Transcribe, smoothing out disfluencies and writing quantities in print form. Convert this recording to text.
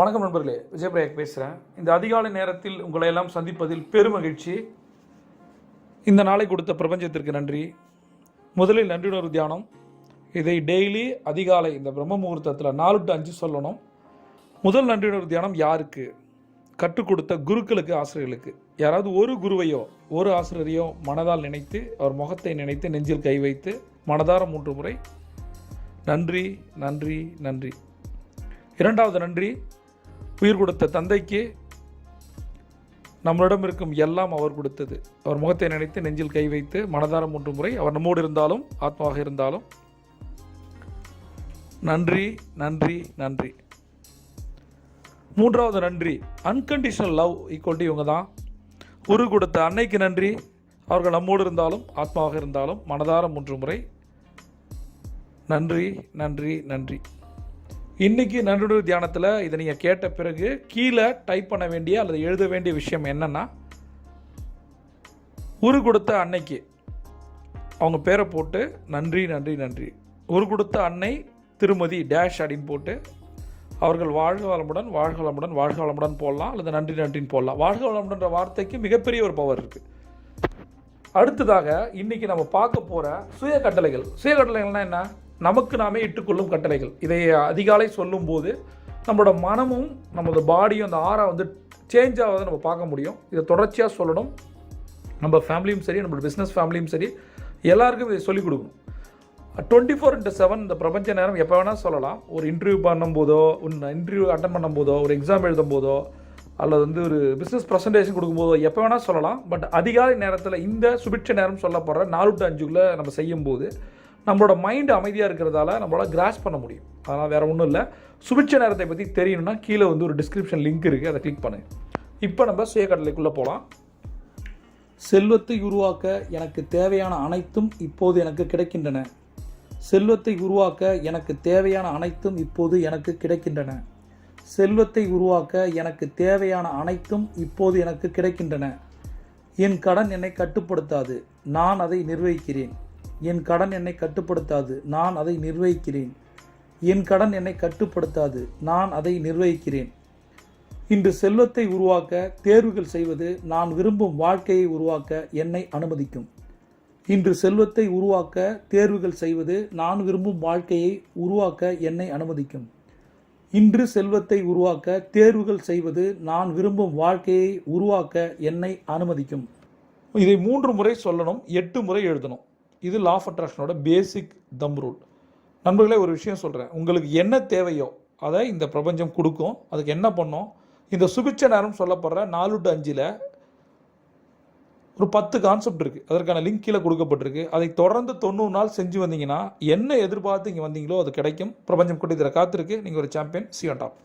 வணக்கம் நண்பர்களே, விஜயபிரயாக் பேசுகிறேன். இந்த அதிகாலை நேரத்தில் உங்களை எல்லாம் சந்திப்பதில் பெருமகிழ்ச்சி. இந்த நாளை கொடுத்த பிரபஞ்சத்திற்கு நன்றி. முதலில் நன்றியுணர்வு தியானம். இதை டெய்லி அதிகாலை இந்த பிரம்ம முகூர்த்தத்தில் 4 to 5 சொல்லணும். முதல் நன்றியுணர்வு தியானம் யாருக்கு? கற்றுக் கொடுத்த குருக்களுக்கு, ஆசிரியர்களுக்கு. யாராவது ஒரு குருவையோ ஒரு ஆசிரியரையோ மனதால் நினைத்து, அவர் முகத்தை நினைத்து, நெஞ்சில் கை வைத்து மனதார 3 முறை நன்றி நன்றி நன்றி. இரண்டாவது நன்றி, உயிர் கொடுத்த தந்தைக்கு. நம்மளிடம் இருக்கும் எல்லாம் அவர் கொடுத்தது. அவர் முகத்தை நினைத்து நெஞ்சில் கை வைத்து மனதார 3 முறை, அவர் நம்மோடு இருந்தாலும் ஆத்மாவாக இருந்தாலும் நன்றி நன்றி நன்றி. மூன்றாவது நன்றி, அன்கண்டிஷனல் லவ் ஈக்குவல் இவங்க தான். உரு கொடுத்த அன்னைக்கு நன்றி. அவர்கள் நம்மோடு இருந்தாலும் ஆத்மாவாக இருந்தாலும் மனதார 3 முறை நன்றி நன்றி நன்றி. இன்றைக்கி நன்றியுணர்வு தியானத்தில் இதை நீங்கள் கேட்ட பிறகு கீழே டைப் பண்ண வேண்டிய அல்லது எழுத வேண்டிய விஷயம் என்னென்னா, உரு கொடுத்த அன்னைக்கு அவங்க பேரை போட்டு நன்றி நன்றி நன்றி. உரு கொடுத்த அன்னை திருமதி டேஷ் அப்படின்னு போட்டு அவர்கள் வாழ்க வளமுடன் வாழ்க வளமுடன் வாழ்க வளமுடன் போடலாம், அல்லது நன்றி நன்றின்னு போடலாம். வாழ்க வளமுடன்ற வார்த்தைக்கு மிகப்பெரிய ஒரு பவர் இருக்குது. அடுத்ததாக இன்றைக்கி நம்ம பார்க்க போகிற சுய கட்டளைகள். சுய கட்டளைகள்னால் என்ன? நமக்கு நாமே இட்டுக்கொள்ளும் கட்டளைகள். இதை அதிகாலை சொல்லும்போது நம்மளோட மனமும் நம்மளோட பாடியும் அந்த ஆறா சேஞ்ச் ஆகாத நம்ம பார்க்க முடியும். இதை தொடர்ச்சியாக சொல்லணும். நம்ம ஃபேமிலியும் சரி, நம்மளோட பிஸ்னஸ் ஃபேமிலியும் சரி, எல்லாருக்கும் இதை சொல்லிக் கொடுக்கணும். 24/7 இந்த பிரபஞ்ச நேரம் எப்போ வேணால் சொல்லலாம். ஒரு இன்டர்வியூ பண்ணும்போதோ, இன்டர்வியூ அட்டன் பண்ணும்போதோ, ஒரு எக்ஸாம் எழுதும் போதோ, அல்லது ஒரு பிஸ்னஸ் ப்ரெசன்டேஷன் கொடுக்கும்போதோ எப்போ வேணால் சொல்லலாம். பட் அதிகாலை நேரத்தில் இந்த சுபிட்ச நேரம் சொல்லப்படுற 4 to 5 நம்ம செய்யும்போது நம்மளோட மைண்டு அமைதியாக இருக்கிறதால நம்மளால் கிராஸ் பண்ண முடியும். அதனால் வேறு ஒன்றும் இல்லை. சுபிட்ச நேரத்தை பற்றி தெரியணும்னா கீழே ஒரு டிஸ்கிரிப்ஷன் லிங்க் இருக்குது, அதை கிளிக் பண்ணுங்க. இப்போ நம்ம சுயக்கட்டளைக்குள்ளே போகலாம். செல்வத்தை உருவாக்க எனக்கு தேவையான அனைத்தும் இப்போது எனக்கு கிடைக்கின்றன. செல்வத்தை உருவாக்க எனக்கு தேவையான அனைத்தும் இப்போது எனக்கு கிடைக்கின்றன. செல்வத்தை உருவாக்க எனக்கு தேவையான அனைத்தும் இப்போது எனக்கு கிடைக்கின்றன. என் கடன் என்னை கட்டுப்படுத்தாது, நான் அதை நிர்வகிக்கிறேன். என் கடன் என்னை கட்டுப்படுத்தாது, நான் அதை நிர்வகிக்கிறேன். என் கடன் என்னை கட்டுப்படுத்தாது, நான் அதை நிர்வகிக்கிறேன். இன்று செல்வத்தை உருவாக்க தேர்வுகள் செய்வது நான் விரும்பும் வாழ்க்கையை உருவாக்க என்னை அனுமதிக்கும். இன்று செல்வத்தை உருவாக்க தேர்வுகள் செய்வது நான் விரும்பும் வாழ்க்கையை உருவாக்க என்னை அனுமதிக்கும். இன்று செல்வத்தை உருவாக்க தேர்வுகள் செய்வது நான் விரும்பும் வாழ்க்கையை உருவாக்க என்னை அனுமதிக்கும். இதை 3 முறை சொல்லணும், 8 முறை எழுதணும். இது law of அட்ராக்ஷனோட basic them rule. நண்பர்களே, ஒரு விஷயம் சொல்கிறேன். உங்களுக்கு என்ன தேவையோ அதை இந்த பிரபஞ்சம் கொடுக்கும். அதுக்கு என்ன பண்ணோம்? இந்த சுபிட்ச நேரம் சொல்லப்படுற 4 to 5 ஒரு 10 கான்செப்ட் இருக்குது. அதற்கான லிங்க் கீழே கொடுக்கப்பட்டிருக்கு. அதை தொடர்ந்து 90 நாள் செஞ்சு வந்தீங்கன்னா என்ன எதிர்பார்த்து இங்கே வந்தீங்களோ அது கிடைக்கும். பிரபஞ்சம் கூட இதில் காத்திருக்கு. நீங்கள் ஒரு சாம்பியன். C on top.